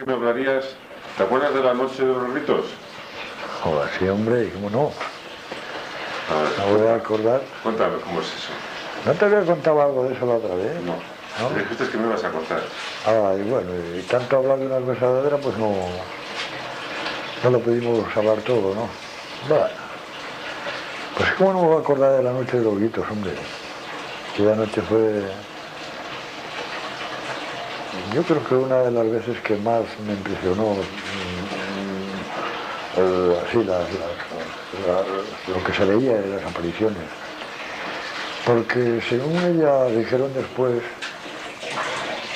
que me hablarías, ¿te acuerdas de la noche de los ritos? Joder, sí, hombre, ¿cómo no? A ver, Me voy a acordar. cuéntame cómo es eso. ¿No te había contado algo de eso la otra vez? No, ¿No? me dijiste que me ibas a contar. Ah, y bueno, y tanto hablar de una besadera, pues no lo pudimos hablar todo, ¿no? Bueno, pues cómo no me voy a acordar de la noche de los gritos, hombre. Aquella noche fue, yo creo que una de las veces que más me impresionó, así, lo que se veía en las apariciones. Porque según ella dijeron después,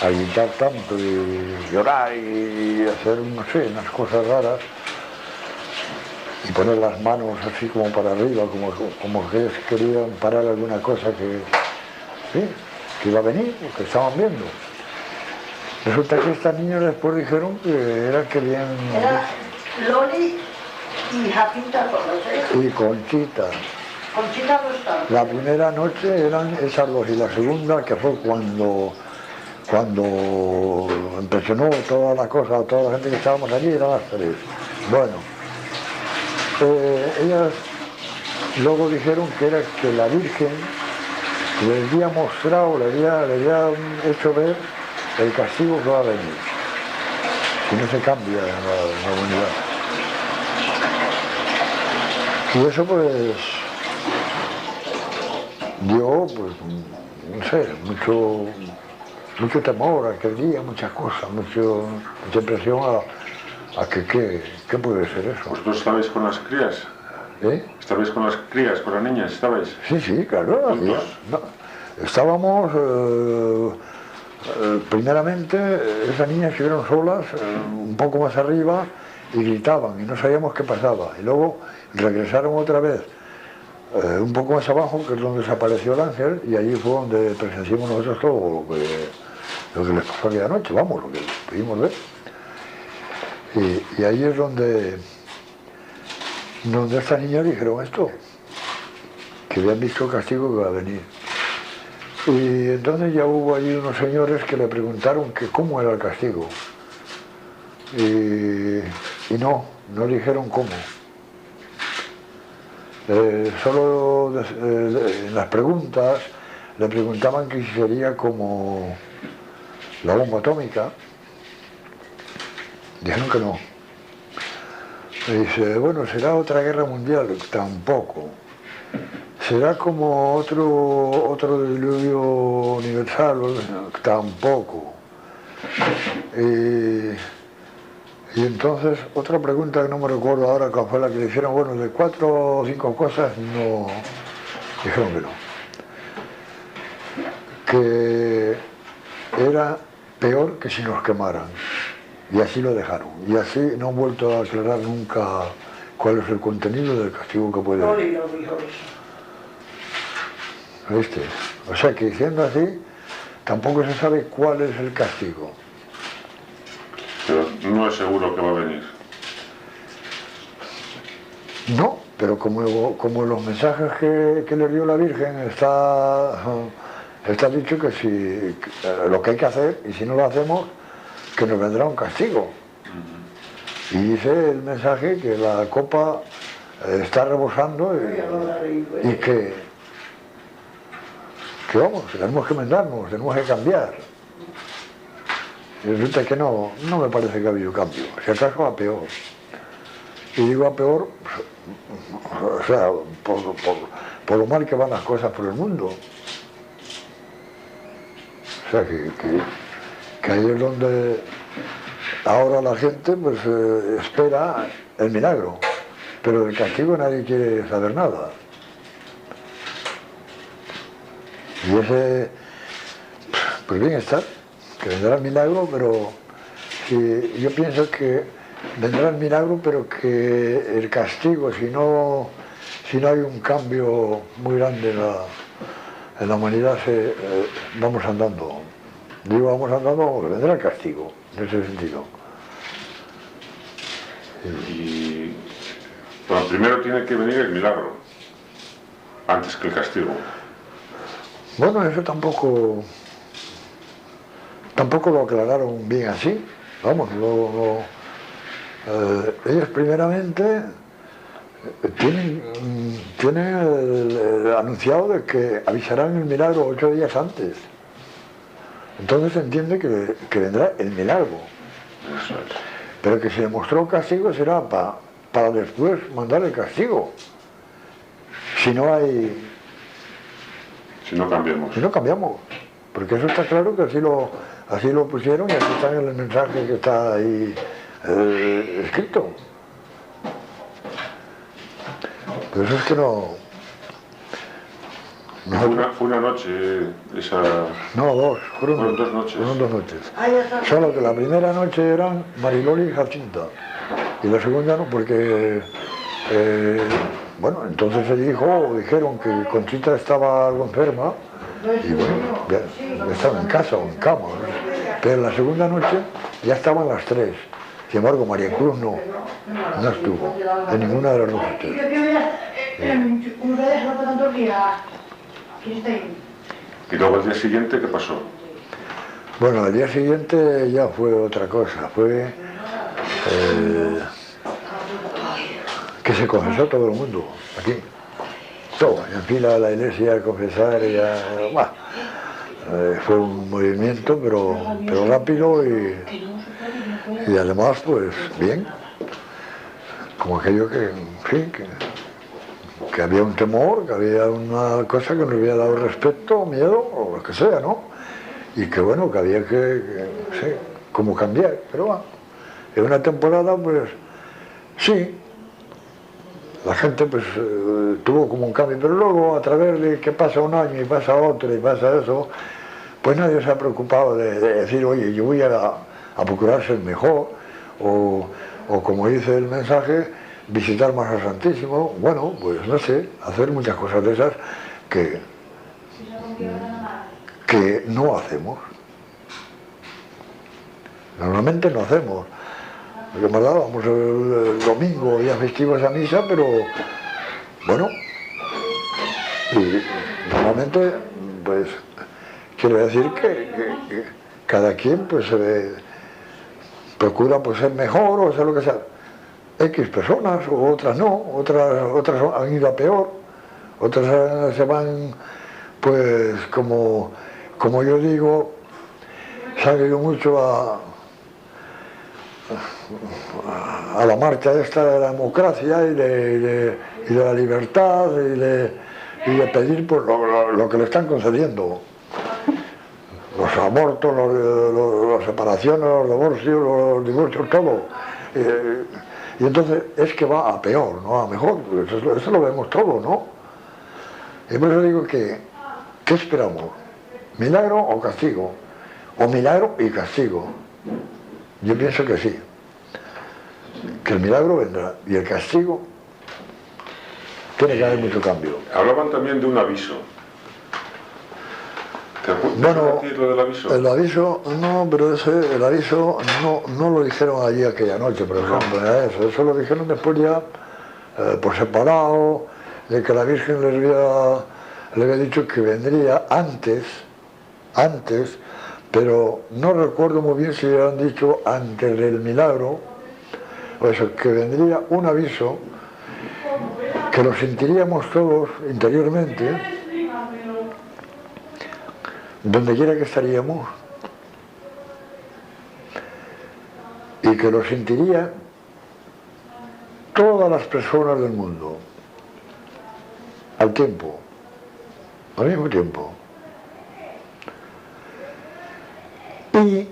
a gritar tanto y llorar y hacer, no sé, unas cosas raras y poner las manos así como para arriba, como que querían parar alguna cosa que iba a venir, que estaban viendo. Resulta que estas niñas después dijeron que querían... Era Loli y Jacinta Torres, Y Conchita. Conchita no estaba. La primera noche eran esas dos y la segunda, que fue cuando impresionó toda la cosa, toda la gente que estábamos allí, eran las tres. Bueno, ellas luego dijeron que era que la Virgen les había mostrado, le había hecho ver el castigo que va a venir, si no se cambia en la humanidad. Y eso pues dio, pues, no sé, mucho temor a aquel día, muchas cosas, mucha impresión a que qué puede ser eso. ¿Vosotros estabais con las crías? ¿Estabais con las crías, con las niñas? ¿Estabais? Sí, claro. No, estábamos, primeramente, esas niñas estuvieron solas, un poco más arriba, y gritaban, y no sabíamos qué pasaba. Y luego regresaron otra vez, un poco más abajo, que es donde desapareció el ángel, y allí fue donde presenciamos nosotros todo lo que les pasó aquella noche, vamos, lo que pudimos ver. Y ahí es donde estas niñas dijeron esto, que habían visto el castigo que iba a venir. Y entonces ya hubo allí unos señores que le preguntaron que cómo era el castigo. Y no dijeron cómo. Solo en las preguntas le preguntaban que si sería como la bomba atómica. Dijeron que no. Y dice, bueno, será otra guerra mundial, tampoco. Será como otro diluvio universal, tampoco. Y entonces, otra pregunta que no me recuerdo ahora cuál fue la que le hicieron, bueno, de 4 o 5 cosas, no, dijeron que no. Que era peor que si nos quemaran. Y así lo dejaron. Y así no han vuelto a aclarar nunca cuál es el contenido del castigo que puede haber. Loli lo dijo eso. ¿Viste? O sea que diciendo así, tampoco se sabe cuál es el castigo. Pero no es seguro que va a venir. No, pero como los mensajes que le dio la Virgen está dicho que si lo que hay que hacer, y si no lo hacemos, que nos vendrá un castigo. Y dice el mensaje que la copa está rebosando y que vamos, tenemos que enmendarnos, tenemos que cambiar. Y resulta que no me parece que ha habido cambio, si acaso a peor. Y digo a peor, o sea, por lo mal que van las cosas por el mundo. O sea, que ahí es donde ahora la gente pues espera el milagro, pero del castigo nadie quiere saber nada. Y ese, pues bien está, que vendrá el milagro, pero yo pienso que vendrá el milagro, pero que el castigo, si no hay un cambio muy grande en la humanidad, vamos andando. Digo, vamos andando, porque vendrá el castigo, en ese sentido. Bueno, primero tiene que venir el milagro, antes que el castigo. Bueno, eso tampoco lo aclararon bien así. vamos, ellos primeramente tienen anunciado de que avisarán el milagro 8 días antes. Entonces se entiende que vendrá el milagro. Eso es. Pero que si demostró castigo será para después mandar el castigo. Si no cambiamos. Si no cambiamos. Porque eso está claro que así lo pusieron y así está en el mensaje que está ahí escrito. Pero eso es que no... Fue una noche esa... No, dos. Fueron 2 noches. Fueron 2 noches. Solo que la primera noche eran Mariloli y Jacinta. Y la segunda no, porque... bueno, entonces dijeron que Conchita estaba algo enferma. Y bueno, ya estaba en casa o en cama. ¿No? Pero la segunda noche ya estaban las 3. Sin embargo, María Cruz no estuvo en ninguna de las 2 noches. Y luego al día siguiente, ¿qué pasó? Bueno, al día siguiente ya fue otra cosa. Fue que se confesó todo el mundo, aquí. Todo, en fila a la iglesia a confesar, fue un movimiento, pero rápido y además, pues, bien. Como aquello que, en fin, que había un temor, que había una cosa que nos había dado respeto, miedo, o lo que sea, ¿no? Y que bueno, que había que no sé, cómo cambiar, pero bueno, en una temporada, pues, sí, la gente pues tuvo como un cambio, pero luego a través de que pasa un año y pasa otro y pasa eso, pues nadie se ha preocupado de decir, oye, yo voy a procurar ser mejor, o como dice el mensaje, visitar más al Santísimo, bueno, pues no sé, hacer muchas cosas de esas que no hacemos. Normalmente no hacemos. Porque más vamos el domingo, día festivos a misa, pero bueno, y normalmente, pues, quiero decir que cada quien pues procura pues ser mejor o ser lo que sea. X personas, o otras no, otras han ido a peor, otras se van, pues, como yo digo, se han ido mucho a la marcha esta de la democracia y de la libertad y de pedir pues, lo que le están concediendo. Los abortos, las separaciones, los divorcios, todo. Y entonces es que va a peor, no a mejor. Eso lo vemos todo, ¿no? Y por eso digo que, ¿qué esperamos? ¿Milagro o castigo? ¿O milagro y castigo? Yo pienso que sí, que el milagro vendrá y el castigo tiene que haber mucho cambio. Hablaban también de un aviso. Bueno, lo del aviso? El aviso, no, pero el aviso no lo dijeron allí aquella noche, por ejemplo, eso lo dijeron después ya por separado, de que la Virgen le había dicho que vendría antes, pero no recuerdo muy bien si le han dicho antes del milagro, o eso, que vendría un aviso que lo sentiríamos todos interiormente, donde quiera que estaríamos, y que lo sentirían todas las personas del mundo, al mismo tiempo. Y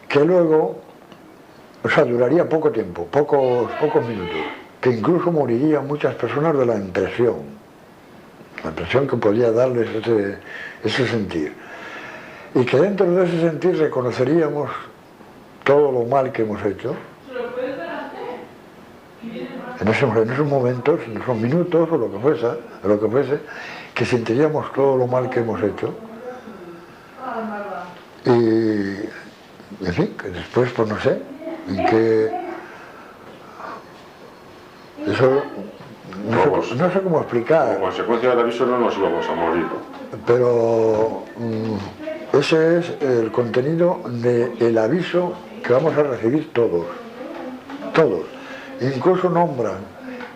que luego, o sea, duraría poco tiempo, pocos minutos, que incluso morirían muchas personas de la impresión que podía darles ese sentir. Y que dentro de ese sentir reconoceríamos todo lo mal que hemos hecho, en esos momentos, en esos minutos o lo que fuese, que sentiríamos todo lo mal que hemos hecho. Y en fin, que después, pues no sé, en qué... Eso no sé cómo explicar. Como consecuencia del aviso no nos íbamos a morir. Pero ese es el contenido del aviso que vamos a recibir todos, todos. Incluso nombran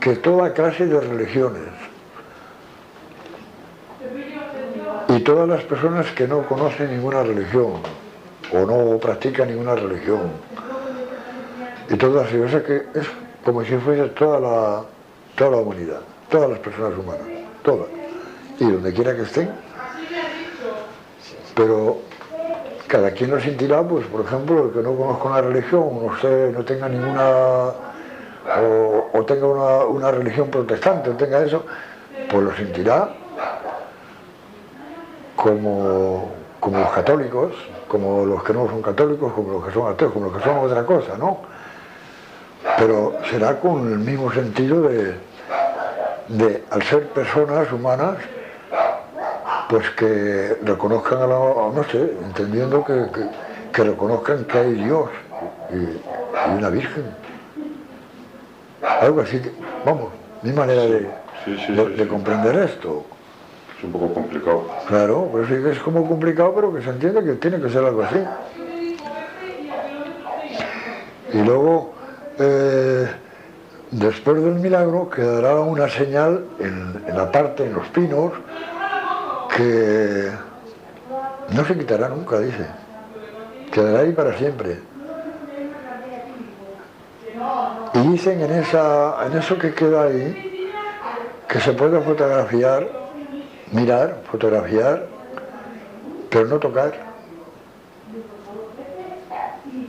que toda clase de religiones y todas las personas que no conocen ninguna religión o no practican ninguna religión y todo así, o sea que es como si fuese toda la humanidad, todas las personas humanas, todas, y donde quiera que estén, pero cada quien lo sentirá, pues por ejemplo, el que no conozca una religión, no tenga ninguna, o tenga una religión protestante, o tenga eso, pues lo sentirá como los católicos, como los que no son católicos, como los que son ateos, como los que son otra cosa, ¿no? Pero será con el mismo sentido de al ser personas humanas, pues que reconozcan no sé, entendiendo que reconozcan que hay Dios y una Virgen. Algo así que, vamos, mi manera de comprender esto. Es un poco complicado. Claro, pero sí que es como complicado, pero que se entiende que tiene que ser algo así. Y luego, después del milagro, quedará una señal en la parte, en los pinos, que no se quitará nunca, dice. Quedará ahí para siempre. Y dicen en eso que queda ahí, que se puede fotografiar, mirar, fotografiar, pero no tocar.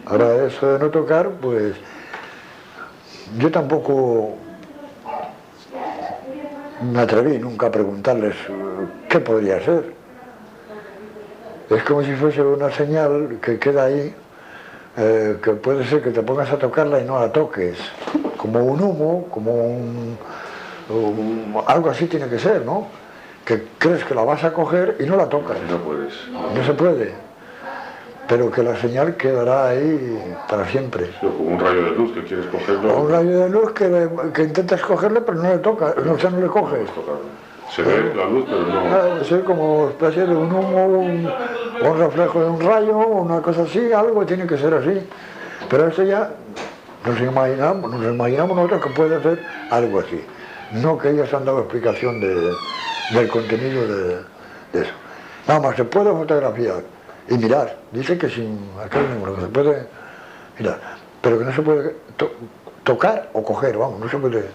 Ahora eso de no tocar, pues yo tampoco me atreví nunca a preguntarles qué podría ser. Es como si fuese una señal que queda ahí, que puede ser que te pongas a tocarla y no la toques, como un humo, como algo así tiene que ser, ¿no? Que crees que la vas a coger y no la tocas. No puedes. No se puede. Pero que la señal quedará ahí para siempre. Sí, como un rayo de luz que quieres cogerlo. O un rayo de luz que intentas cogerle pero no le tocas, no le coges. Se ve la luz pero no. Claro, es como especie de un humo, un reflejo de un rayo, una cosa así, algo tiene que ser así. Pero esto ya nos imaginamos nosotros que puede ser algo así. No que ellos han dado explicación del contenido de eso. Nada más se puede fotografiar y mirar. Dice que sin aquel número que se puede mirar, pero que no se puede tocar o coger, vamos, no se puede.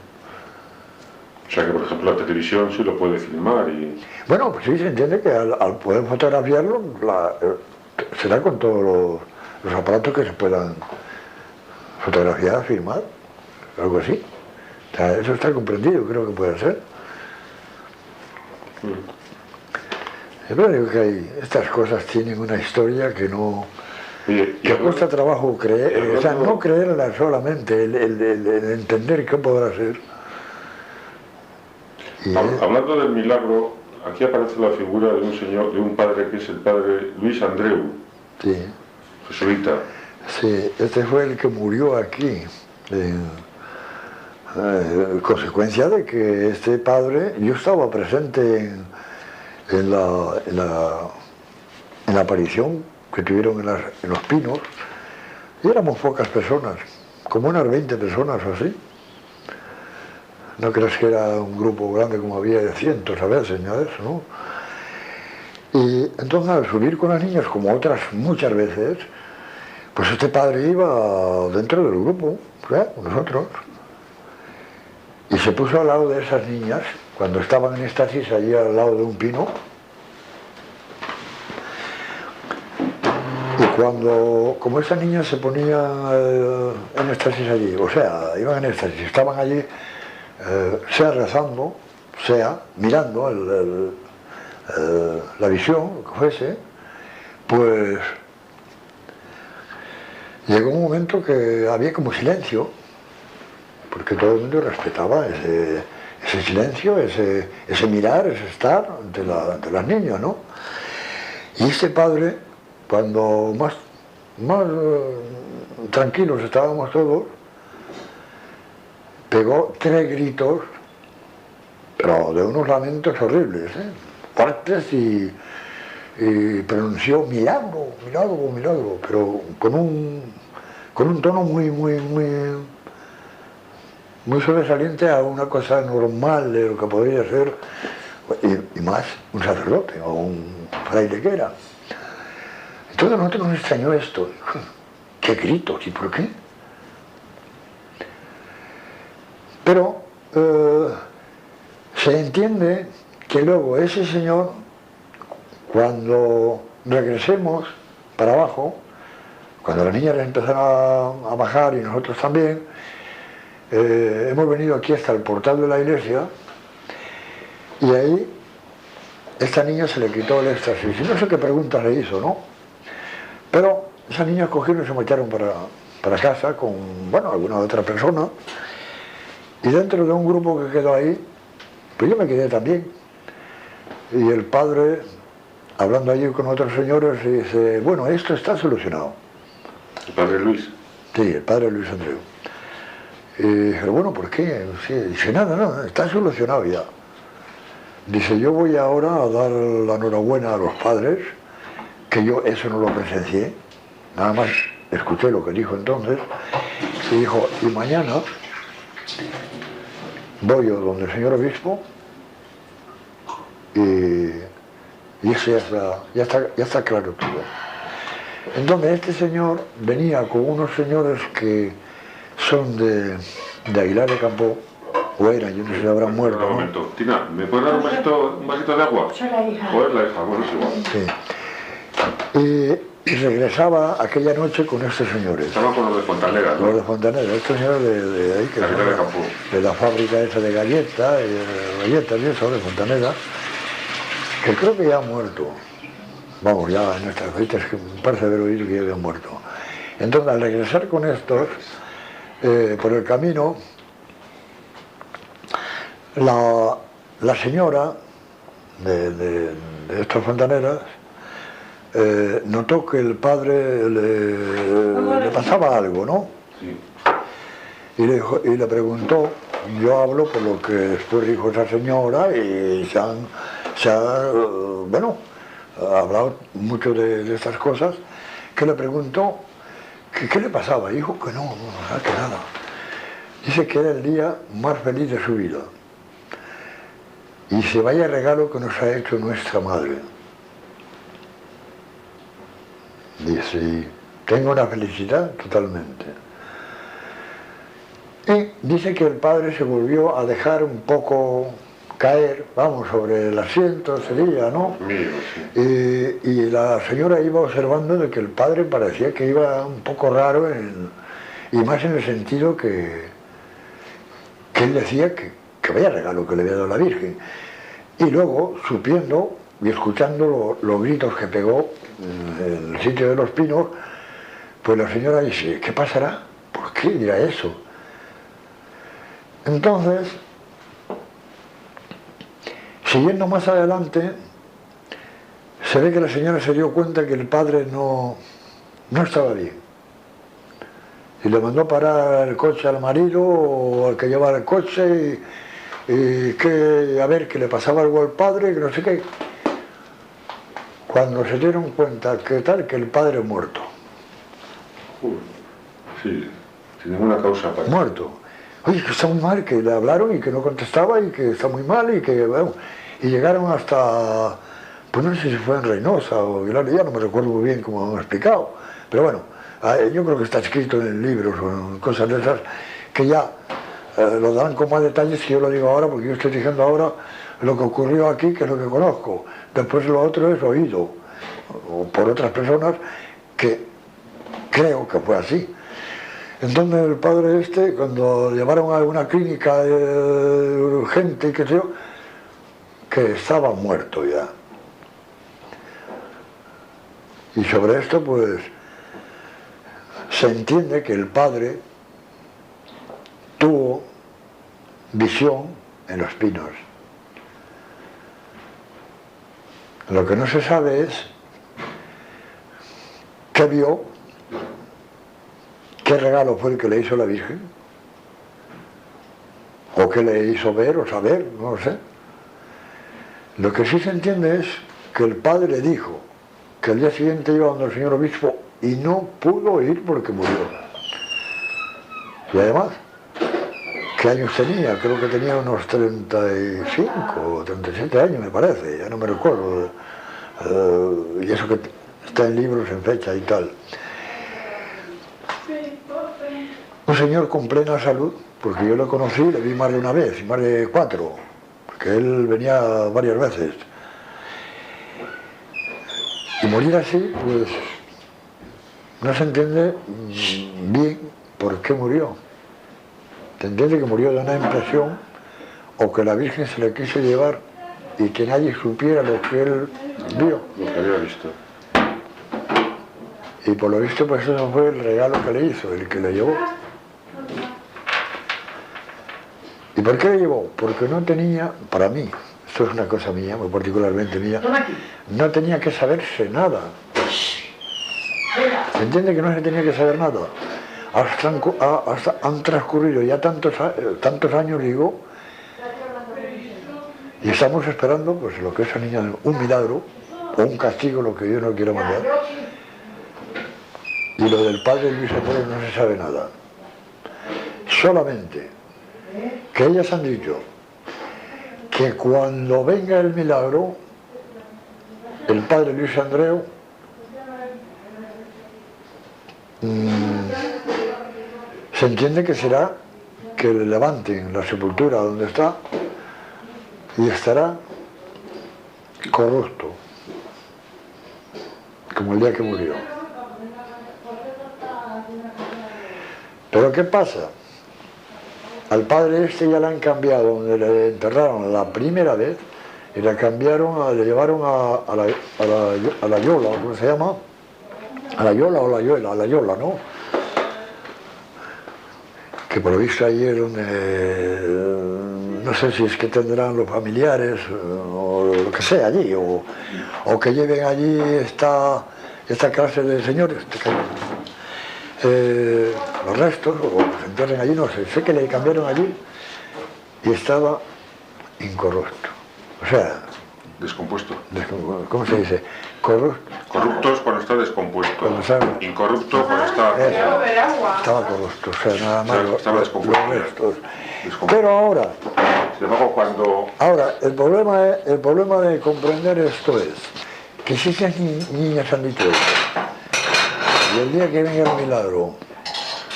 O sea que por ejemplo la televisión sí lo puede filmar y... Bueno, pues sí, se entiende que al poder fotografiarlo será con todos los aparatos que se puedan fotografiar, filmar, algo así. O sea, eso está comprendido, creo que puede ser. Pero digo que estas cosas tienen una historia que no... Oye, que cuesta trabajo creer, o sea, no creerla solamente, el entender qué podrá ser. Hablando del milagro, aquí aparece la figura de un señor, de un padre que es el padre Luis Andreu, Sí. jesuita. Sí, este fue el que murió aquí, consecuencia de que este padre, yo estaba presente en la aparición que tuvieron en los pinos, y éramos pocas personas, como unas 20 personas o así. No creas que era un grupo grande como había de cientos a veces, ¿no? Y entonces al subir con las niñas, como otras muchas veces, pues este padre iba dentro del grupo, con nosotros, y se puso al lado de esas niñas, cuando estaban en éxtasis allí al lado de un pino, y como esas niñas se ponían en éxtasis allí, o sea, iban en éxtasis, estaban allí, sea rezando, sea mirando la visión, lo que fuese, pues llegó un momento que había como silencio, porque todo el mundo respetaba ese silencio, ese mirar, ese estar ante las niñas, ¿no? Y este padre, cuando más tranquilos estábamos todos, pegó 3 gritos, pero de unos lamentos horribles, fuertes, y pronunció milagro, milagro, milagro, pero con con un tono muy sobresaliente a una cosa normal de lo que podría ser, y más un sacerdote o un fraile que era. Entonces a nosotros nos extrañó esto. ¿Qué gritos y por qué? Pero se entiende que luego ese señor, cuando regresemos para abajo, cuando las niñas empezaron a bajar y nosotros también, hemos venido aquí hasta el portal de la iglesia y ahí esta niña se le quitó el éxtasis. Y no sé qué pregunta le hizo, ¿no? Pero esas niñas cogieron y se marcharon para casa con, bueno, alguna otra persona. Y dentro de un grupo que quedó ahí, pues yo me quedé también. Y el padre, hablando allí con otros señores, dice, bueno, esto está solucionado. ¿El padre Luis? Sí, el padre Luis Andreu. Y dije, bueno, ¿por qué? Sí, dice, nada, no, está solucionado ya. Dice, yo voy ahora a dar la enhorabuena a los padres, que yo eso no lo presencié, nada más escuché lo que dijo entonces, y dijo, y mañana voy yo donde el señor obispo y eso ya está claro todo. Entonces este señor venía con unos señores que son de Aguilar de Campo, o eran, yo no sé si habrán muerto, Un ¿no? momento. Tina, ¿me puedes dar un vasito de agua? Soy la hija. ¿O es la hija? Bueno, es igual. Sí. Y regresaba aquella noche con estos señores. Estaba con los de Fontanera, ¿no? Los de Fontanera, estos señores de ahí, que La son Aguilar de Campo. de la fábrica esa de galletas y eso, de Fontanera, que creo que ya han muerto. Vamos, ya en estas fechas que me parece haber oído que ya habían muerto. Entonces, al regresar con estos, por el camino, la señora de estas fontaneras notó que el padre le pasaba algo, ¿no? Sí. Y le preguntó, yo hablo por lo que después dijo esa señora y se ha hablado mucho de estas cosas, que le preguntó que qué le pasaba, y dijo que no, que nada. Dice que era el día más feliz de su vida. Y dice, vaya regalo que nos ha hecho nuestra madre. Dice, y tengo una felicidad totalmente. Y dice que el padre se volvió a dejar un poco caer, vamos, sobre el asiento ese día, ¿no? Mío, sí. Y la señora iba observando de que el padre parecía que iba un poco raro, y más en el sentido que él decía que vaya regalo que le había dado la Virgen. Y luego, supiendo y escuchando los gritos que pegó en el sitio de los pinos, pues la señora dice, ¿qué pasará? ¿Por qué dirá eso? Entonces, siguiendo más adelante, se ve que la señora se dio cuenta que el padre no estaba bien. Y le mandó parar el coche al marido o al que llevaba el coche y que a ver que le pasaba algo al padre, que no sé qué. Cuando se dieron cuenta que el padre muerto. Sí, sin ninguna causa para... Muerto. Oye, que está muy mal, que le hablaron y que no contestaba y que está muy mal y que, bueno, y llegaron hasta, pues no sé si fue en Reynosa o ya no me recuerdo muy bien cómo han explicado, pero bueno, yo creo que está escrito en libros o en cosas de esas que ya lo dan con más detalles que yo lo digo ahora, porque yo estoy diciendo ahora lo que ocurrió aquí, que es lo que conozco. Después lo otro es oído, o por otras personas que creo que fue así. Entonces el padre cuando llevaron a una clínica urgente y qué sé yo, que estaba muerto ya. Y sobre esto pues se entiende que el padre tuvo visión en los pinos. Lo que no se sabe es qué vio, qué regalo fue el que le hizo la Virgen, o qué le hizo ver o saber, no lo sé. Lo que sí se entiende es que el padre dijo que al día siguiente iba donde el señor obispo y no pudo ir porque murió. Y además, ¿qué años tenía? Creo que tenía unos 35 o 37 años, me parece, ya no me recuerdo. Y eso que está en libros, en fecha y tal. Un señor con plena salud, porque yo lo conocí, le vi más de una vez, más de 4, porque él venía varias veces. Y morir así, pues no se entiende bien por qué murió. Se entiende que murió de una impresión o que la Virgen se le quiso llevar y que nadie supiera lo que él vio. Lo que había visto. Y por lo visto, pues eso fue el regalo que le hizo, el que le llevó. ¿Y por qué le llevó? Porque no tenía, para mí, esto es una cosa mía, muy particularmente mía, no tenía que saberse nada. ¿Se entiende que no se tenía que saber nada? Hasta han transcurrido ya tantos años, digo, y estamos esperando, pues lo que esa niña, un milagro, o un castigo, lo que Dios no quiera mandar. Y lo del padre Luis Andrés no se sabe nada. Solamente que ellas han dicho que cuando venga el milagro, el padre Luis Andreu se entiende que será que le levanten la sepultura donde está y estará corrupto, como el día que murió. Pero ¿qué pasa? Al padre este ya le han cambiado, donde le enterraron la primera vez, y le cambiaron, le llevaron a la Yola, ¿cómo se llama? A la Yola o la Yola, a la Yola, ¿no? Que por lo visto allí es donde, no sé si es que tendrán los familiares o lo que sea allí, o que lleven allí esta clase de señores, los restos, o se entierren allí, no sé que le cambiaron allí y estaba incorrupto. O sea, descompuesto. ¿Cómo se dice? Corrupto es cuando está descompuesto. Cuando está... Incorrupto cuando está... Estaba corrupto, o sea, nada más estaba descompuesto. Los restos. Pero ahora... Sin embargo, cuando... Ahora, el problema de comprender esto es que si esas niñas han dicho esto, y el día que venga el milagro,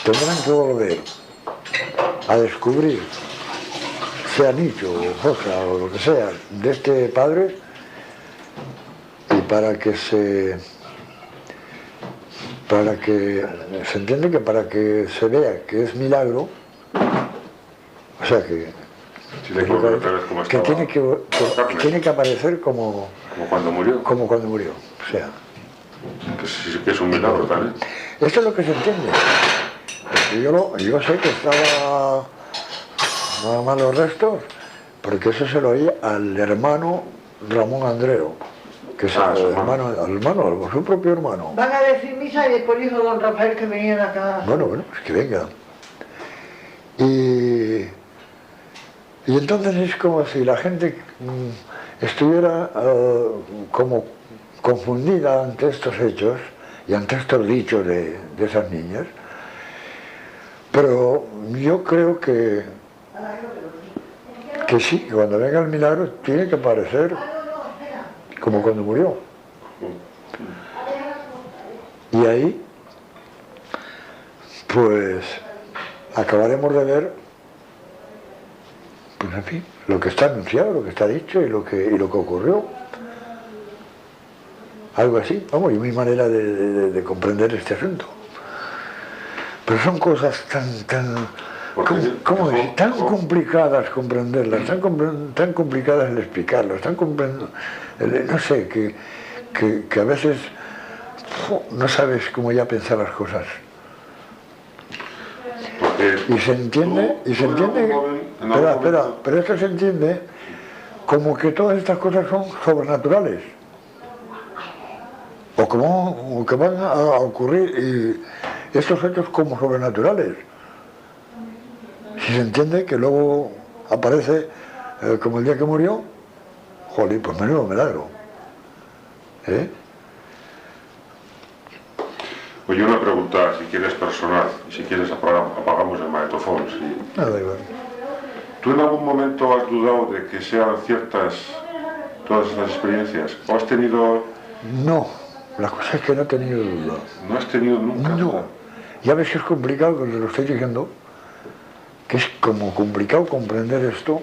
tendrán que volver a descubrir, sea Nicho o Josa o lo que sea, de este padre, y para que se entiende que para que se vea que es milagro, o sea que tiene que aparecer como cuando murió. Como cuando murió, o sea. Que es un milagro también. Esto es lo que se entiende. Yo sé que estaba nada más los restos, porque eso se lo oí al hermano Ramón Andreu, que es el hermano, su propio hermano. Van a decir misa y después dijo don Rafael que venían acá. Bueno, es que venga. Y entonces es como si la gente estuviera como confundida ante estos hechos y ante estos dichos de esas niñas. Pero yo creo que sí, que cuando venga el milagro tiene que parecer como cuando murió. Y ahí, pues, acabaremos de ver, pues en fin, lo que está anunciado, lo que está dicho y lo que ocurrió. Algo así, vamos, y mi manera de comprender este asunto. Pero son cosas tan complicadas comprenderlas, tan complicadas el explicarlas, no sé, que a veces no sabes cómo ya pensar las cosas. Y se entiende, pero esto se entiende como que todas estas cosas son sobrenaturales. O que van a ocurrir estos hechos como sobrenaturales. Si se entiende que luego aparece como el día que murió, jolín, pues menudo milagro. Oye, una pregunta, si quieres personal, y si quieres apagamos el magnetofón. Sí. No, da igual. ¿Tú en algún momento has dudado de que sean ciertas todas estas experiencias? ¿O has tenido...? No, la cosa es que no he tenido duda. ¿No has tenido nunca No. duda? Ya ves que es complicado, que te lo estoy diciendo, que es como complicado comprender esto,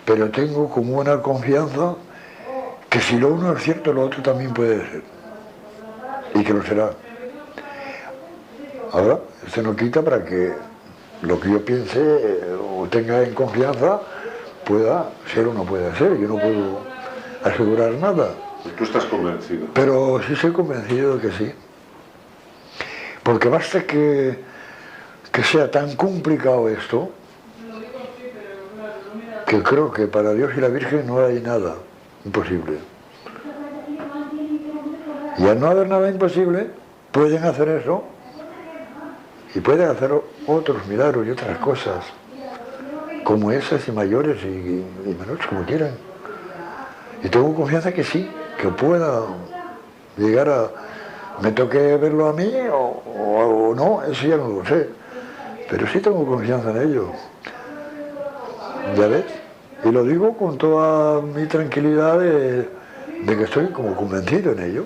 pero tengo como una confianza que si lo uno es cierto, lo otro también puede ser. Y que lo será. Ahora, esto no quita para que lo que yo piense o tenga en confianza pueda ser o no pueda ser. Yo no puedo asegurar nada. Pues tú estás convencido. Pero sí estoy convencido de que sí. Porque basta que sea tan complicado esto, que creo que para Dios y la Virgen no hay nada imposible. Y al no haber nada imposible, pueden hacer eso y pueden hacer otros milagros y otras cosas, como esas y mayores y menores, como quieran. Y tengo confianza que sí, que pueda llegar a... Me toque verlo a mí o no, eso ya no lo sé. Pero sí tengo confianza en ello. ¿Ya ves? Y lo digo con toda mi tranquilidad de que estoy como convencido en ello.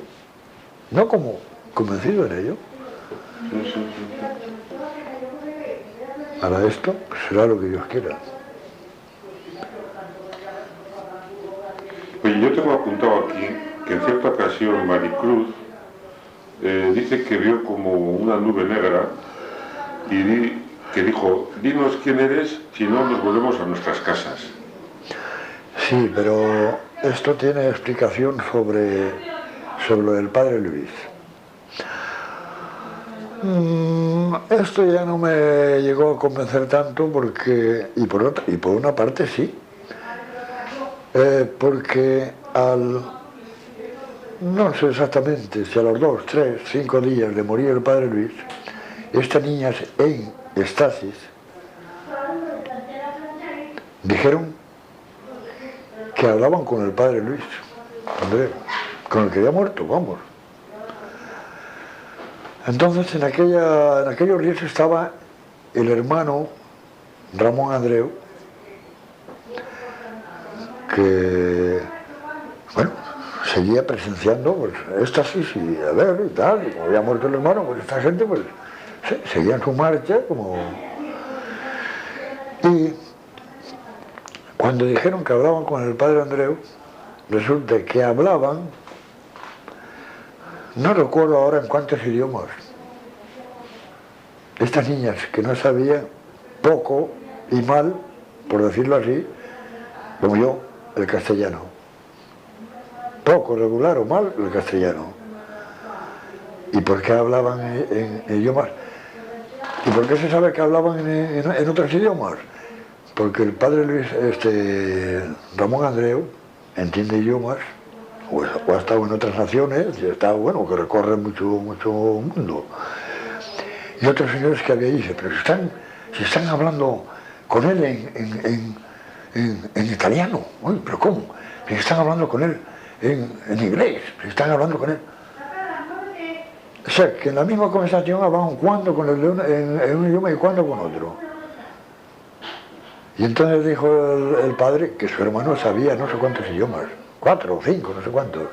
No como convencido en ello. Sí, sí, sí. Para esto pues será lo que Dios quiera. Oye, yo tengo apuntado aquí que en cierta ocasión Maricruz dice que vio como una nube negra y que dijo, dinos quién eres, si no nos volvemos a nuestras casas. Sí, pero esto tiene explicación sobre el padre Luis. Esto ya no me llegó a convencer tanto porque, y por una parte sí, porque no sé exactamente si a los 2, 3, 5 días de morir el padre Luis, estas niñas en estasis dijeron que hablaban con el padre Luis, Andreu, con el que había muerto, vamos. Entonces en aquellos días estaba el hermano Ramón Andreu, que, bueno, seguía presenciando pues, éxtasis y a ver y tal, y como había muerto el hermano, pues esta gente pues seguía en su marcha como... Y cuando dijeron que hablaban con el padre Andreu, resulta que hablaban, no recuerdo ahora en cuántos idiomas. Estas niñas que no sabían poco y mal, por decirlo así, como yo, el castellano. Poco, regular o mal, el castellano. ¿Y por qué hablaban en idiomas? ¿Y por qué se sabe que hablaban en otros idiomas? Porque el padre Luis, Ramón Andreu, entiende idiomas, o ha estado en otras naciones, y está, bueno, que recorre mucho mundo. Y otros señores que había dicho, pero si están hablando con él en italiano. Uy, pero ¿cómo? Si están hablando con él en inglés, si están hablando con él. O sea, que en la misma conversación hablaban cuando con el león en un idioma y cuando con otro. Y entonces dijo el padre que su hermano sabía no sé cuántos idiomas, 4 o 5, no sé cuántos.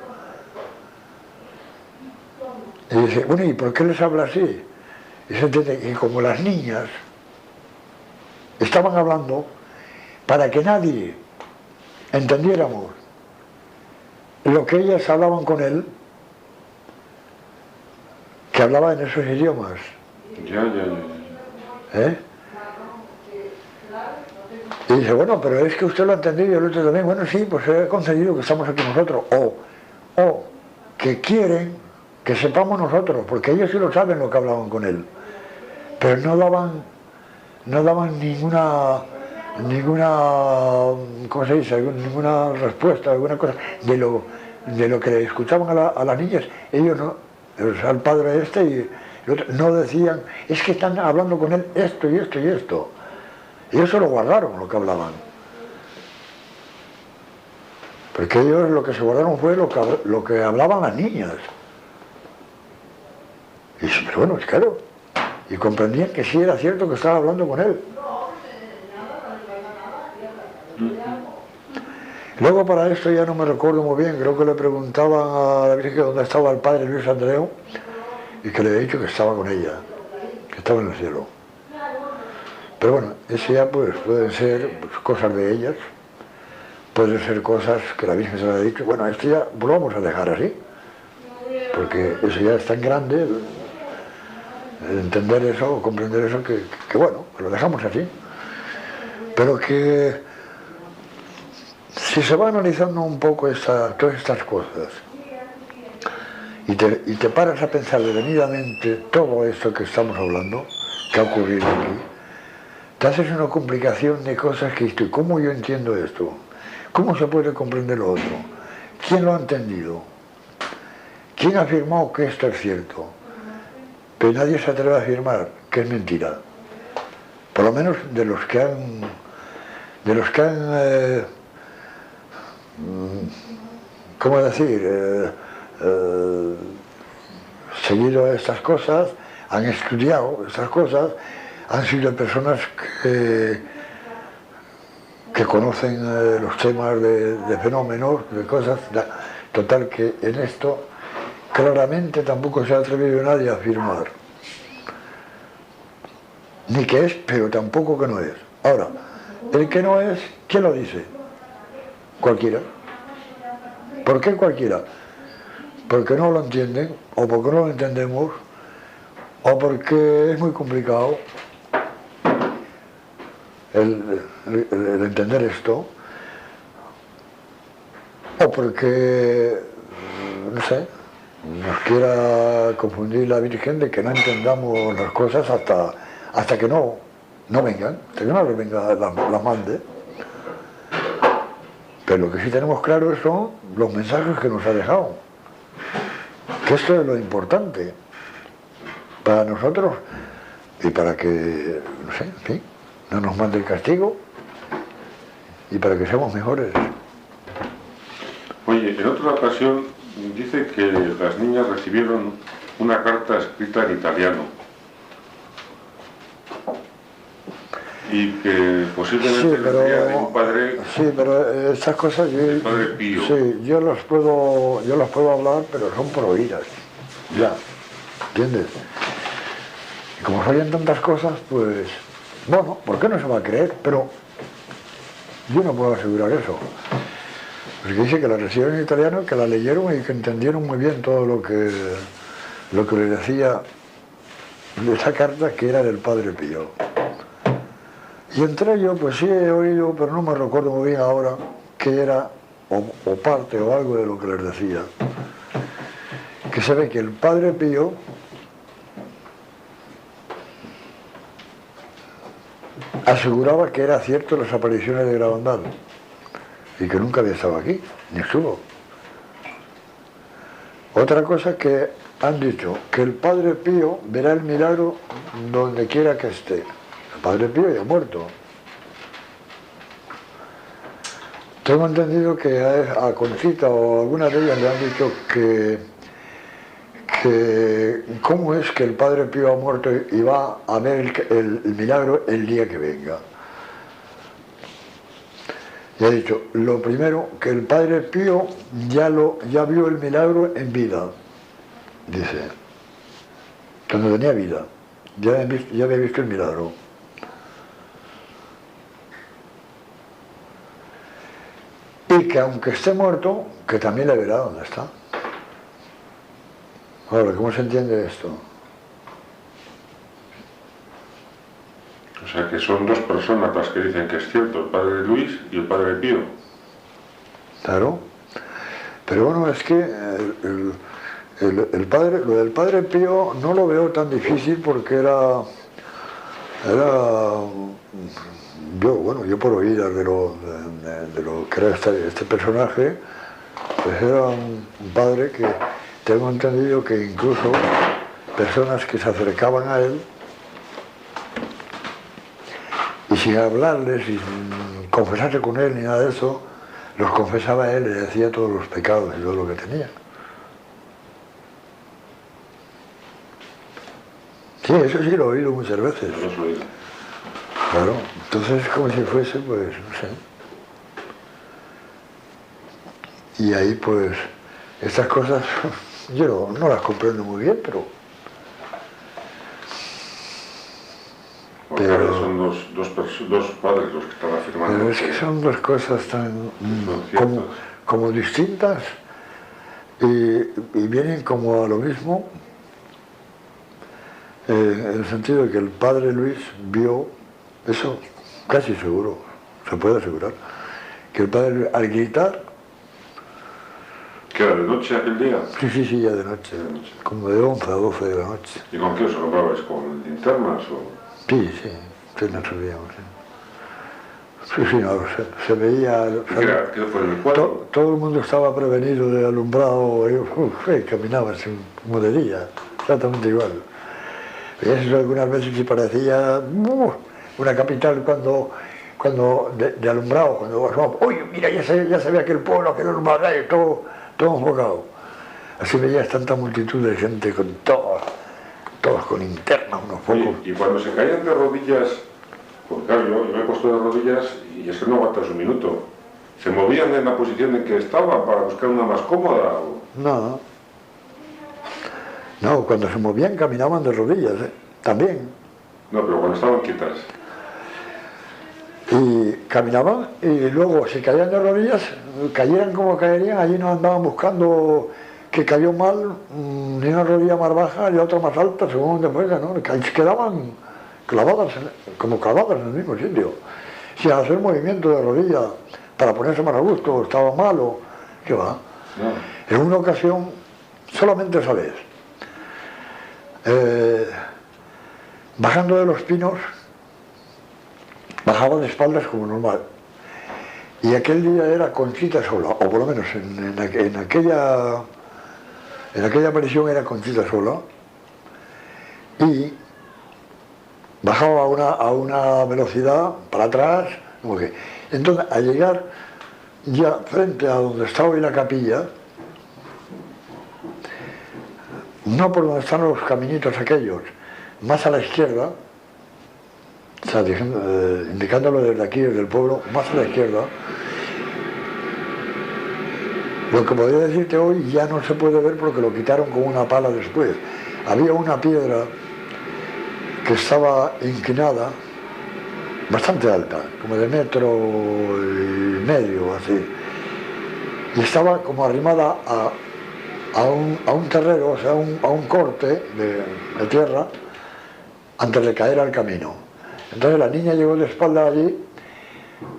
Y dice, bueno, ¿y por qué les habla así? Y se entiende que como las niñas estaban hablando para que nadie entendiéramos lo que ellas hablaban con él, que hablaba en esos idiomas. ¿Eh? Y dice, bueno, pero es que usted lo ha entendido y el otro también. Bueno, sí, pues he concedido que estamos aquí nosotros. O que quieren que sepamos nosotros, porque ellos sí lo saben lo que hablaban con él. Pero no daban ninguna, ¿cómo se dice? Ninguna respuesta, alguna cosa de lo que le escuchaban a las niñas. Ellos no, o sea, el padre y el otro, no decían, es que están hablando con él esto y esto y esto. Y eso lo guardaron, lo que hablaban. Porque ellos lo que se guardaron fue lo que hablaban las niñas. Y dice, pero bueno, es claro. Y comprendían que sí era cierto que estaba hablando con él. Luego para esto ya no me recuerdo muy bien, creo que le preguntaban a la Virgen dónde estaba el padre Luis Andreu y que le había dicho que estaba con ella, que estaba en el cielo. Pero bueno, eso ya pues pueden ser pues, cosas de ellas, pueden ser cosas que la Virgen se le ha dicho. Bueno, esto ya pues, lo vamos a dejar así, porque eso ya es tan grande, el entender eso o comprender eso, que bueno, lo dejamos así. Pero que si se va analizando un poco todas estas cosas y te paras a pensar detenidamente todo esto que estamos hablando, que ha ocurrido aquí, te haces una complicación de cosas que estoy. ¿Cómo yo entiendo esto? ¿Cómo se puede comprender lo otro? ¿Quién lo ha entendido? ¿Quién ha afirmado que esto es cierto? Pero nadie se atreve a afirmar que es mentira. Por lo menos de los que han ¿cómo decir? Seguido estas cosas, han estudiado estas cosas, han sido personas que conocen los temas de fenómenos, de cosas. Total que en esto claramente tampoco se ha atrevido nadie a afirmar. Ni que es, pero tampoco que no es. Ahora, el que no es, ¿quién lo dice? Cualquiera. ¿Por qué cualquiera? Porque no lo entienden, o porque no lo entendemos, o porque es muy complicado el entender esto, o porque, no sé, nos quiera confundir la Virgen de que no entendamos las cosas hasta que no vengan, hasta que no les venga la mande. Pero lo que sí tenemos claro son los mensajes que nos ha dejado. Que esto es lo importante para nosotros y para que, no sé, en fin, no nos mande el castigo y para que seamos mejores. Oye, en otra ocasión dice que las niñas recibieron una carta escrita en italiano y que posiblemente venía de un padre. Sí, pero estas cosas el padre Pío. Sí, yo las puedo hablar, pero son por oídas. Ya, ¿entiendes? Y como se oyen tantas cosas, pues bueno, ¿por qué no se va a creer? Pero yo no puedo asegurar eso. Porque dice que la recibieron en italiano, que la leyeron y que entendieron muy bien todo lo que le decía de esa carta, que era del padre Pío. Y entre ellos, pues sí he oído, pero no me recuerdo muy bien ahora, qué era, o parte o algo de lo que les decía. Que se ve que el padre Pío aseguraba que era cierto las apariciones de Gravandal y que nunca había estado aquí, ni estuvo. Otra cosa que han dicho, que el padre Pío verá el milagro donde quiera que esté. El padre Pío ya ha muerto. Tengo entendido que a Conchita o a alguna de ellas le han dicho que cómo es que el padre Pío ha muerto y va a ver el milagro el día que venga. Y ha dicho, lo primero, que el padre Pío ya vio el milagro en vida, dice, cuando tenía vida, ya había visto el milagro. Y que aunque esté muerto, que también le verá dónde está. Ahora, ¿cómo se entiende esto? O sea que son dos personas las que dicen que es cierto, el padre Luis y el padre Pío. Claro. Pero bueno, es que lo del padre Pío no lo veo tan difícil porque era yo por oídas de lo que era este personaje, pues era un padre que tengo entendido que incluso personas que se acercaban a él y sin hablarle, sin confesarse con él ni nada de eso, los confesaba a él y le decía todos los pecados y todo lo que tenía. Sí, eso sí lo he oído muchas veces. No lo has oído. Claro, entonces es como si fuese, pues, no sé. Y ahí, pues, estas cosas yo no las comprendo muy bien, pero Porque ahora son dos padres los que están afirmando. pero es que son dos cosas tan son ciertas. como distintas y vienen como a lo mismo, en el sentido de que el padre Luis vio, eso casi seguro, se puede asegurar, que el padre Luis al gritar, ¿Qué era de noche aquel día? sí, ya de noche, como de 11 a 12 de la noche. ¿Y con qué os alumbrabais? ¿Con linternas o...? Sí, nos sabíamos. Sí, no, se veía. ¿Qué fue en el cuarto? Todo el mundo estaba prevenido de alumbrado, caminaba como de día, exactamente igual. Y eso algunas veces sí parecía una capital cuando de alumbrado, cuando uy, mira, ya se ve aquel pueblo, aquel alumbrado, todo enfocado. Así veías tanta multitud de gente con todos con linterna, unos pocos. Y cuando se caían de rodillas, porque claro, yo me he puesto de rodillas y es que no aguantas un minuto. ¿Se movían en la posición en que estaban para buscar una más cómoda? No, cuando se movían caminaban de rodillas, también. No, pero cuando estaban quietas. Y caminaban y luego si caían de rodillas, cayeran como caerían, allí no andaban buscando que cayó mal, ni una rodilla más baja ni otra más alta, según donde fuera, ¿no? Quedaban como clavadas en el mismo sitio, sin hacer movimiento de rodilla para ponerse más a gusto, estaba malo, ¿qué va? No. En una ocasión, solamente esa vez, bajando de los pinos, bajaba de espaldas como normal. Y aquel día era Conchita sola, o por lo menos en aquella aparición era Conchita sola, y bajaba a una velocidad para atrás, como que. Entonces, al llegar ya frente a donde está hoy la capilla, no por donde están los caminitos aquellos, más a la izquierda, o sea, indicándolo desde aquí, desde el pueblo, más a la izquierda, lo que podría decirte hoy ya no se puede ver porque lo quitaron con una pala después. Había una piedra que estaba inclinada, bastante alta, como de 1,5 metros, así, y estaba como arrimada a un terreno, o sea, a un corte de tierra, antes de caer al camino. Entonces la niña llegó de espalda allí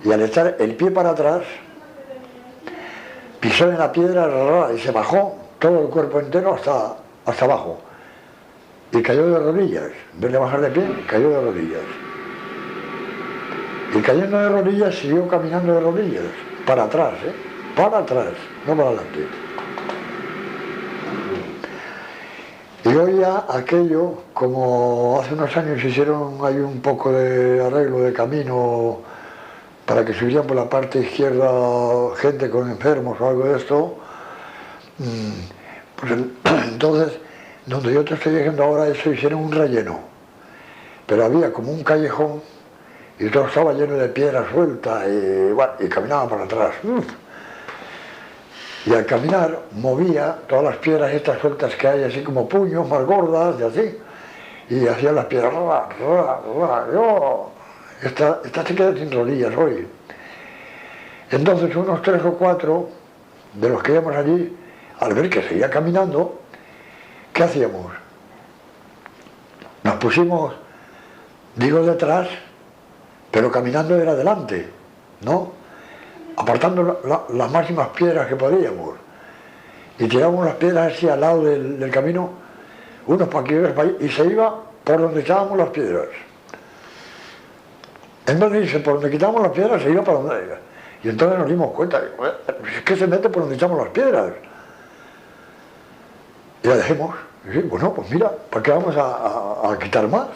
y al echar el pie para atrás, pisó en la piedra y se bajó todo el cuerpo entero hasta abajo. Y cayó de rodillas, en vez de bajar de pie, cayó de rodillas. Y cayendo de rodillas siguió caminando de rodillas, para atrás, para atrás, no para adelante. Y hoy ya aquello, como hace unos años hicieron ahí un poco de arreglo de camino para que subieran por la parte izquierda gente con enfermos o algo de esto, pues entonces, donde yo te estoy diciendo ahora, eso hicieron un relleno. Pero había como un callejón y todo estaba lleno de piedras sueltas y caminaba para atrás. Y al caminar movía todas las piedras estas sueltas que hay, así como puños más gordas y así. Y hacía las piedras. Esta se queda sin rodillas hoy. Entonces unos 3 o 4 de los que íbamos allí, al ver que seguía caminando, ¿qué hacíamos? Nos pusimos, digo detrás, pero caminando era adelante, ¿no? Apartando las máximas piedras que podíamos. Y tirábamos las piedras así al lado del camino, unos para aquí, otros para allí, y se iba por donde echábamos las piedras. En vez de irse por donde quitábamos las piedras, se iba para donde iba. Y entonces nos dimos cuenta, es que se mete por donde echamos las piedras. Y la dejemos. Y bueno, pues mira, ¿para qué vamos a quitar más?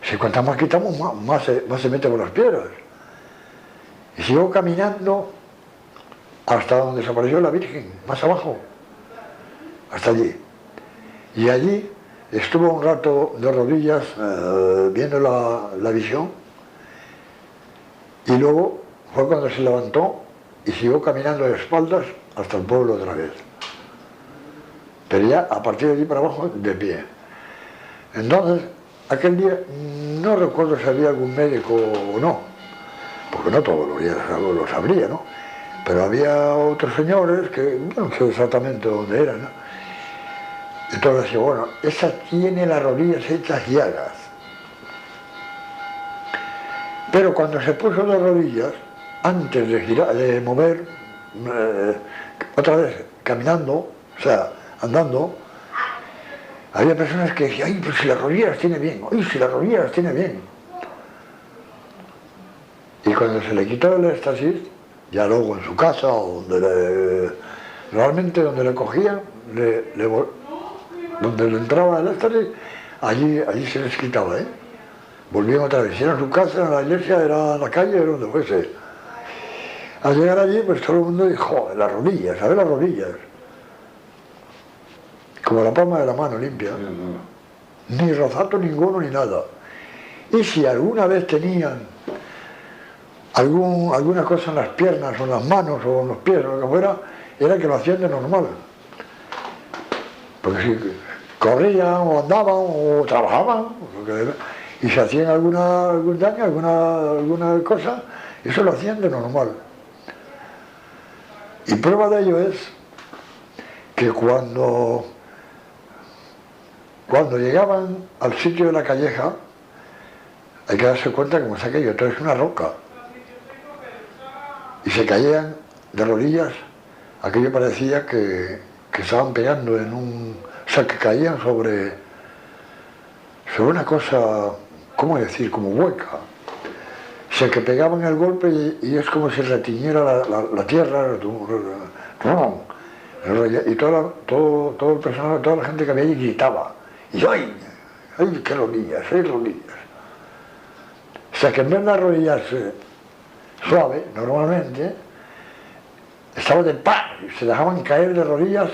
Si cuantas más quitamos, más se mete por las piedras. Y siguió caminando hasta donde desapareció la Virgen, más abajo, hasta allí. Y allí estuvo un rato de rodillas viendo la visión, y luego fue cuando se levantó y siguió caminando de espaldas hasta el pueblo otra vez. Pero ya a partir de allí para abajo, de pie. Entonces, aquel día no recuerdo si había algún médico o no, porque no todos los días lo sabría, ¿no? Pero había otros señores que no sé exactamente dónde eran, ¿no? Entonces decía, bueno, esa tiene las rodillas hechas llagas. Pero cuando se puso de rodillas, antes de girar, de mover, otra vez caminando, o sea, andando, había personas que decían, ay, pues si las rodillas las tiene bien, ay, si las rodillas las tiene bien. Y cuando se le quitó el éxtasis, ya luego en su casa, o realmente donde le cogían, donde le entraba el éxtasis, allí se les quitaba, ¿eh? Volvían otra vez, si era en su casa, en la iglesia, era en la calle, era donde fuese. Al llegar allí, pues todo el mundo dijo, las rodillas, ¿sabes? Las rodillas. Como la palma de la mano limpia. Ni rozato ninguno ni nada. Y si alguna vez tenían alguna cosa en las piernas o en las manos o en los pies o lo que fuera, era que lo hacían de normal. Porque si corrían o andaban o trabajaban y se hacían algún daño, alguna cosa, eso lo hacían de normal. Y prueba de ello es que cuando llegaban al sitio de la calleja, hay que darse cuenta como es aquello, todo es una roca. Y se caían de rodillas, aquello parecía que estaban pegando en un... O sea, que caían sobre una cosa, ¿cómo decir?, como hueca. O sea, que pegaban el golpe y es como si retiñera la tierra, y todo el personal, toda la gente que había allí gritaba. Y yo, ¡ay, qué rodillas, rodillas! O sea, que en vez de arrodillarse suave, normalmente, estaban de ¡pah! Y se dejaban caer de rodillas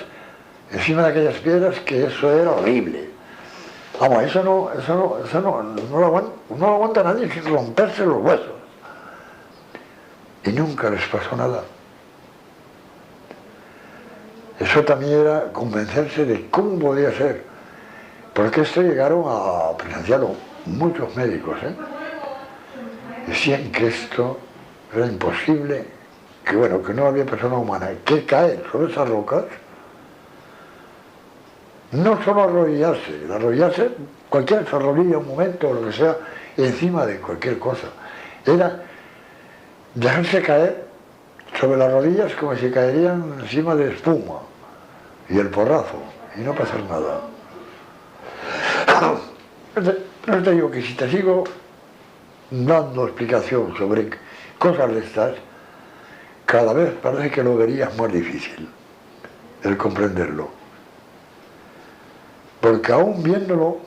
encima de aquellas piedras, que eso era horrible. Vamos, eso no lo aguanta nadie sin romperse los huesos. Y nunca les pasó nada. Eso también era convencerse de cómo podía ser. Porque esto llegaron a presenciarlo muchos médicos, ¿eh? Decían que esto era imposible, que bueno, que no había persona humana que caer sobre esas rocas. No solo arrodillarse, cualquiera se arrodilla un momento o lo que sea, encima de cualquier cosa. Era dejarse caer sobre las rodillas como si caerían encima de espuma y el porrazo, y no pasar nada. No te digo que si te sigo dando explicación sobre cosas de estas, cada vez parece que lo verías más difícil, el comprenderlo. Porque aún viéndolo,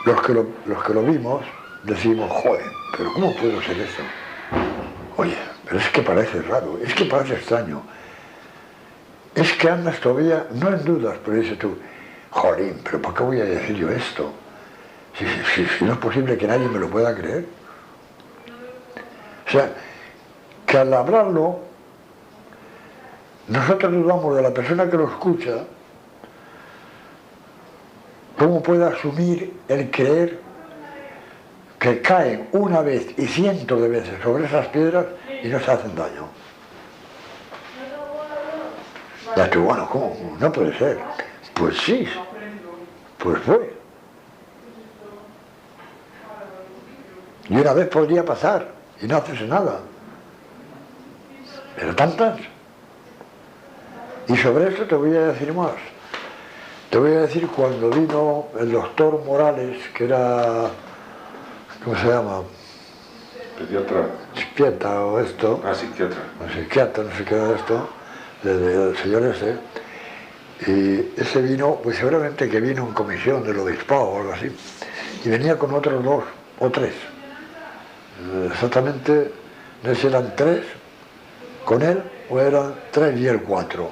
los que lo vimos, decimos, joder, pero ¿cómo puede ser eso? Oye, pero es que parece raro, es que parece extraño. Es que andas todavía, no en dudas, pero dices tú, jolín, pero ¿por qué voy a decir yo esto? Si no es posible que nadie me lo pueda creer. O sea, que al hablarlo, nosotros dudamos de la persona que lo escucha, cómo puede asumir el creer que caen una vez y cientos de veces sobre esas piedras y no se hacen daño. Ya tú, bueno, ¿cómo? No puede ser. Pues sí, pues fue. Y una vez podría pasar y no hacerse nada. Pero tantas. Y sobre esto te voy a decir más. Te voy a decir cuando vino el doctor Morales, que era, ¿cómo se llama? Pediatra. Psiquiatra o esto. Ah, psiquiatra. No, psiquiatra, no sé qué era esto, del señor ese. Y ese vino, pues seguramente que vino en comisión del obispado o algo así. Y venía con otros 2 o 3. Exactamente, no sé si eran 3 con él o eran 3 y él 4.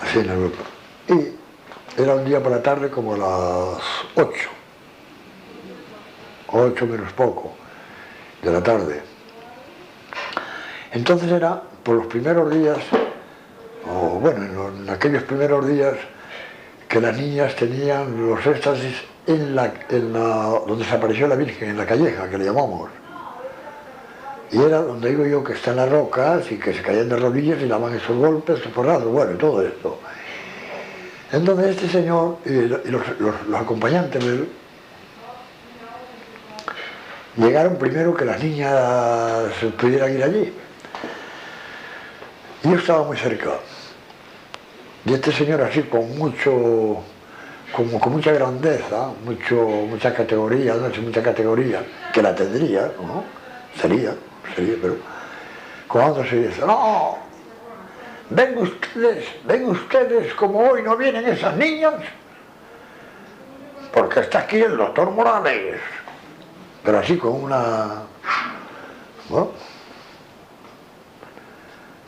así en el grupo. Y era un día por la tarde como a las 8 menos poco de la tarde. Entonces era por los primeros días, o bueno, en aquellos primeros días que las niñas tenían los éxtasis donde se apareció la Virgen, en la calleja, que le llamamos. Y era donde digo yo que están las rocas y que se caían de rodillas y daban esos golpes, porrados, bueno, y todo esto. Entonces este señor y los acompañantes de él llegaron primero que las niñas pudieran ir allí. Y yo estaba muy cerca. Y este señor así con mucha grandeza, mucha categoría, no sé, mucha categoría, que la tendría, ¿no? Sería, pero cuando se dice, no, ven ustedes como hoy no vienen esas niñas, porque está aquí el doctor Morales, pero así con una, ¿no?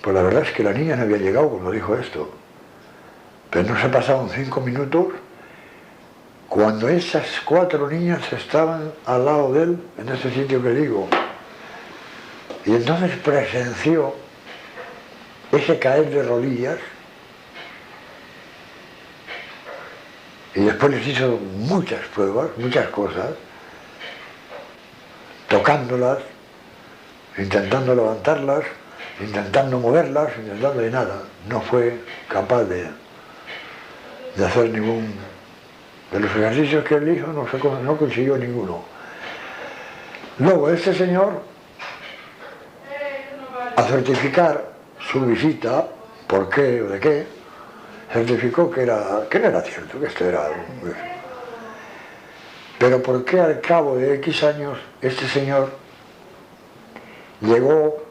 Pues la verdad es que la niña no había llegado cuando dijo esto, pero no se pasaron 5 minutos cuando esas 4 niñas estaban al lado de él, en ese sitio que digo. Y entonces presenció ese caer de rodillas y después les hizo muchas pruebas, muchas cosas, tocándolas, intentando levantarlas, intentando moverlas, intentando de nada. No fue capaz de hacer ningún de los ejercicios que él hizo, no consiguió ninguno. Luego este señor, a certificar su visita, por qué o de qué, certificó que no era cierto, que esto era... Pero por qué al cabo de X años este señor llegó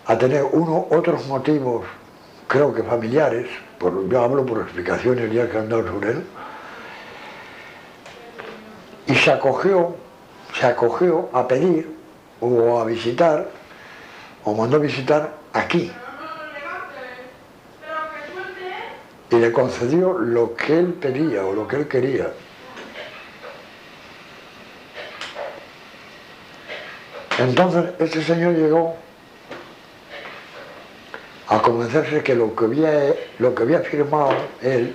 a tener otros motivos, creo que familiares, yo hablo por explicaciones ya que han dado sobre él, y se acogió a pedir o a visitar, o mandó visitar aquí, y le concedió lo que él pedía o lo que él quería. Entonces este señor llegó a convencerse que lo que había firmado él,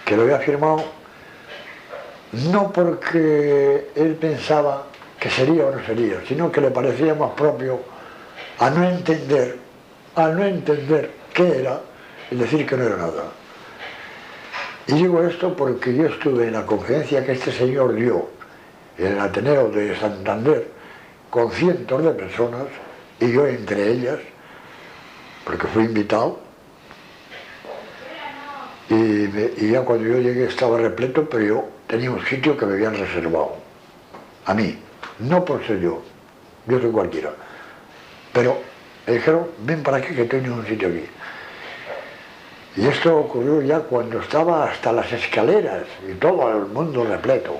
que lo había firmado no porque él pensaba que sería o no sería, sino que le parecía más propio a no entender qué era y decir que no era nada. Y digo esto porque yo estuve en la conferencia que este señor dio en el Ateneo de Santander con cientos de personas, y yo entre ellas, porque fui invitado, y ya cuando yo llegué estaba repleto, pero yo tenía un sitio que me habían reservado a mí, no por ser yo soy cualquiera, pero me dijeron, ven para aquí que tengo un sitio aquí. Y esto ocurrió ya cuando estaba hasta las escaleras y todo el mundo repleto.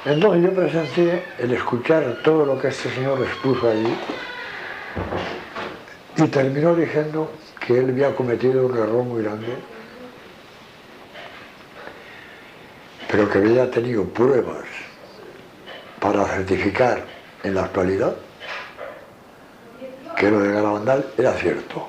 Entonces yo presencié el escuchar todo lo que este señor expuso allí, y terminó diciendo que él había cometido un error muy grande, pero que había tenido pruebas para certificar en la actualidad que lo de Garabandal era cierto.